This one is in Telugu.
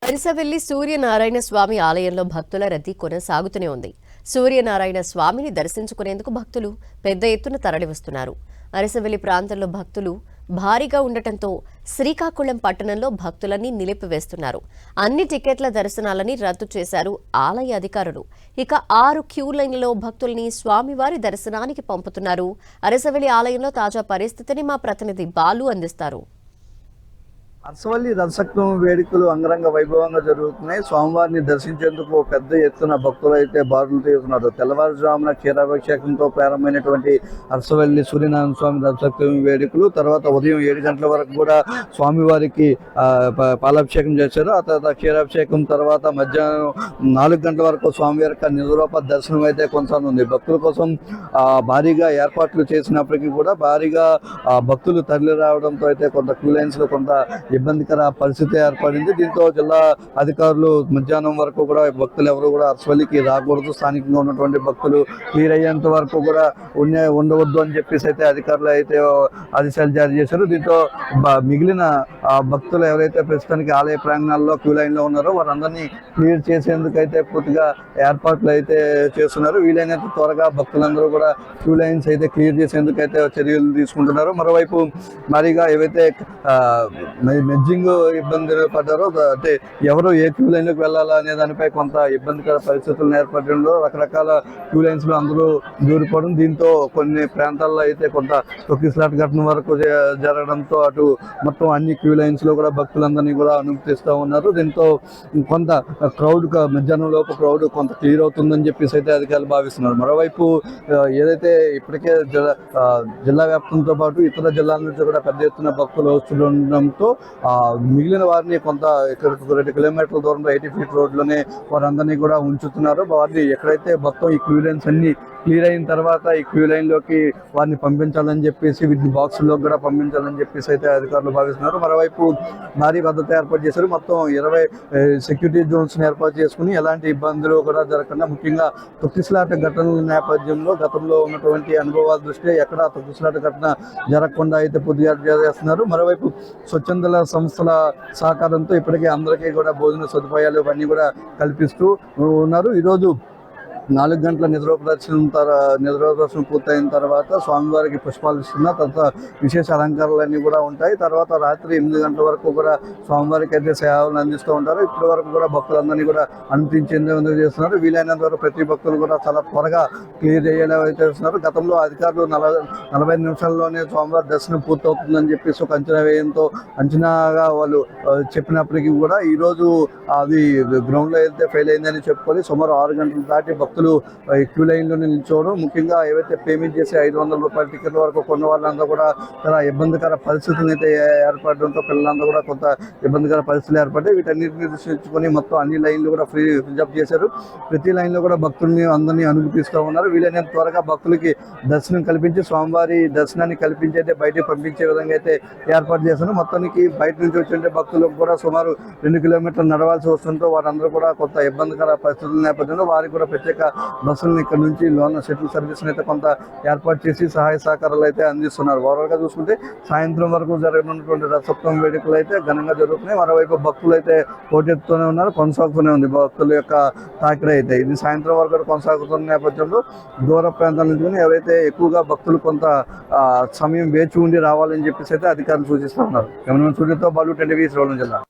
అరిసవెల్లి సూర్యనారాయణ స్వామి ఆలయంలో భక్తుల రద్దీ కొనసాగుతూనే ఉంది. సూర్యనారాయణ స్వామిని దర్శించుకునేందుకు భక్తులు పెద్ద ఎత్తున తరలివస్తున్నారు. అరిసవెల్లి ప్రాంతంలో భక్తులు భారీగా ఉండటంతో శ్రీకాకుళం పట్టణంలో భక్తులన్నీ నిలిపివేస్తున్నారు. అన్ని టికెట్ల దర్శనాలని రద్దు చేశారు ఆలయ అధికారులు. ఇక 6 క్యూ లైన్లలో భక్తుల్ని స్వామివారి దర్శనానికి పంపుతున్నారు. అరిసవెల్లి ఆలయంలో తాజా పరిస్థితిని మా ప్రతినిధి బాలు అందిస్తారు. అరసవల్లి రథసప్తమి వేడుకలు అంగరంగ వైభవంగా జరుగుతున్నాయి. స్వామివారిని దర్శించేందుకు పెద్ద ఎత్తున భక్తులు అయితే బారులు తీస్తున్నారు. తెల్లవారుజామున క్షీరాభిషేకంతో ప్రారంభమైనటువంటి అరసవల్లి సూర్యనారాయణ స్వామి రథసప్తమి వేడుకలు తర్వాత ఉదయం 7 గంటల వరకు కూడా స్వామివారికి పాలాభిషేకం చేశారు. ఆ తర్వాత క్షీరాభిషేకం తర్వాత మధ్యాహ్నం 4 గంటల వరకు స్వామివారి యొక్క నిజరూప దర్శనం అయితే కొనసాగుతుంది. భక్తుల కోసం భారీగా ఏర్పాట్లు చేసినప్పటికీ కూడా భారీగా భక్తులు తరలి రావడంతో అయితే కొంత క్యూ లైన్స్ లో కొంత ఇబ్బందికర పరిస్థితి ఏర్పడింది. దీంతో జిల్లా అధికారులు మధ్యాహ్నం వరకు కూడా భక్తులు ఎవరు కూడా అరసవల్లికి రాకూడదు, స్థానికంగా ఉన్నటువంటి భక్తులు క్లియర్ అయ్యేంత వరకు కూడా ఉండవద్దు అని చెప్పేసి అయితే అధికారులు అయితే ఆదేశాలు జారీ చేశారు. దీంతో మిగిలిన భక్తులు ఎవరైతే ప్రస్తుతానికి ఆలయ ప్రాంగణాల్లో క్యూ లైన్ లో ఉన్నారో వారందరినీ క్లియర్ చేసేందుకు అయితే పూర్తిగా ఏర్పాట్లు అయితే చేస్తున్నారు. వీలైనంత త్వరగా భక్తులందరూ కూడా క్యూ లైన్స్ అయితే క్లియర్ చేసేందుకు అయితే చర్యలు తీసుకుంటున్నారు. మరోవైపు మరిగా ఏవైతే మెజ్జింగ్ ఇబ్బందులు పడ్డారో అంటే ఎవరు ఏ క్యూ లైన్లోకి వెళ్ళాలా అనే దానిపై కొంత ఇబ్బందికర పరిస్థితులు ఏర్పడడంలో రకరకాల క్యూ లైన్స్ లో అందరూ దూరిపోవడం, దీంతో కొన్ని ప్రాంతాల్లో అయితే కొంత తొక్కిసలాట ఘటన వరకు జరగడంతో అటు మొత్తం అన్ని క్యూ లైన్స్ లో కూడా భక్తులందరినీ కూడా అనుమతిస్తూ ఉన్నారు. దీంతో కొంత క్రౌడ్ మధ్యాహ్నం లోపు క్రౌడ్ కొంత క్లియర్ అవుతుందని చెప్పేసి అయితే అధికారులు భావిస్తున్నారు. మరోవైపు ఏదైతే ఇప్పటికే జిల్లా వ్యాప్తంతో పాటు ఇతర జిల్లాల నుంచి కూడా పెద్ద ఎత్తున భక్తులు వస్తుండడంతో మిగిలిన వారిని కొంత 2 కిలోమీటర్ల దూరంలో 80 ఫీట్ రోడ్లోనే వారందరినీ కూడా ఉంచుతున్నారు. వారిని ఎక్కడైతే మొత్తం ఈ క్యూ లైన్స్ అన్ని క్లియర్ అయిన తర్వాత ఈ క్యూ లైన్ లోకి వారిని పంపించాలని చెప్పేసి వీటిని బాక్సుల్లో కూడా పంపించాలని చెప్పేసి అయితే అధికారులు భావిస్తున్నారు. మరోవైపు భారీ భద్రత ఏర్పాటు చేశారు. మొత్తం 20 సెక్యూరిటీ జోన్స్ ఏర్పాటు చేసుకుని ఎలాంటి ఇబ్బందులు కూడా జరగకుండా, ముఖ్యంగా తొక్కిసలాట ఘటనల నేపథ్యంలో గతంలో ఉన్నటువంటి అనుభవాల దృష్ట్యా ఎక్కడ తొక్కిసలాట ఘటన జరగకుండా అయితే పూర్తిగా చేస్తున్నారు. మరోవైపు స్వచ్ఛంద సంస్థల సహకారంతో ఇప్పటికే అందరికీ కూడా భోజన సదుపాయాలు ఇవన్నీ కూడా కల్పిస్తూ ఉన్నారు. ఈరోజు 4 గంటల నిద్రోదర్శనం పూర్తయిన తర్వాత స్వామివారికి పుష్పాలు ఇస్తున్న తర్వాత విశేష అలంకారాలన్నీ కూడా ఉంటాయి. తర్వాత రాత్రి 8 గంటల వరకు కూడా స్వామివారికి అయితే సేవలు అందిస్తూ ఉంటారు. ఇప్పటి వరకు కూడా భక్తులందరినీ కూడా అనుమతించేందుకు చేస్తున్నారు. వీలైనంత వరకు ప్రతి భక్తులు కూడా చాలా త్వరగా క్లియర్ అయ్యేలా చేస్తున్నారు. గతంలో అధికారులు 45 నిమిషాల్లోనే స్వామివారి దర్శనం పూర్తవుతుందని చెప్పేసి ఒక అంచనా వేయంతో అంచనాగా వాళ్ళు చెప్పినప్పటికీ కూడా ఈరోజు అది గ్రౌండ్లో వెళ్తే ఫెయిల్ అయిందని చెప్పుకొని సుమారు 6 గంటలు దాటి భక్తులు క్యూ లైన్లోనే నిల్చోవడం, ముఖ్యంగా ఏవైతే పేమెంట్ చేసి 500 రూపాయల టికెట్ల వరకు కొన్న వాళ్ళంతా కూడా చాలా ఇబ్బందికర పరిస్థితులు అయితే ఏర్పడడంతో పిల్లలంతా కూడా కొంత ఇబ్బందికర పరిస్థితులు ఏర్పడ్డాయి. వీటన్నిటిని దృష్టించుకొని మొత్తం అన్ని లైన్లు కూడా ఫ్రీజప్ చేశారు. ప్రతి లైన్లో కూడా భక్తుల్ని అందరినీ అనుమతిస్తూ ఉన్నారు. వీలైనంత త్వరగా భక్తులకి దర్శనం కల్పించి స్వామివారి దర్శనాన్ని కల్పించి అయితే బయటకు పంపించే విధంగా అయితే ఏర్పాటు చేశారు. మొత్తానికి బయట నుంచి వచ్చే భక్తులకు కూడా సుమారు 2 కిలోమీటర్లు నడవాల్సి వస్తుందో వారందరూ కూడా కొంత ఇబ్బందికర పరిస్థితుల నేపథ్యంలో వారికి కూడా ప్రత్యేక బస్సులను ఇక్కడ నుంచి లోన్ షటిల్ సర్వీస్ అయితే కొంత ఏర్పాటు చేసి సహాయ సహకారాలు అయితే అందిస్తున్నారు. ఓవరాల్గా చూసుకుంటే సాయంత్రం వరకు జరగనున్నటువంటి రథసప్తమి వేడుకలు అయితే ఘనంగా జరుగుతున్నాయి. మరోవైపు భక్తులు అయితే పోటెత్తుతూనే ఉన్నారు, కొనసాగుతూనే ఉంది భక్తుల యొక్క తాకిడి అయితే. ఇది సాయంత్రం వరకు కొనసాగుతున్న నేపథ్యంలో దూర ప్రాంతాల నుంచి ఎవరైతే ఎక్కువగా భక్తులు కొంత సమయం వేచి ఉండి రావాలని చెప్పేసి అయితే అధికారులు సూచిస్తూ ఉన్నారు. కెమెరామెన్ సూర్యతో బాలు, 10 టీవీ శ్రీకాకుళం జిల్లా.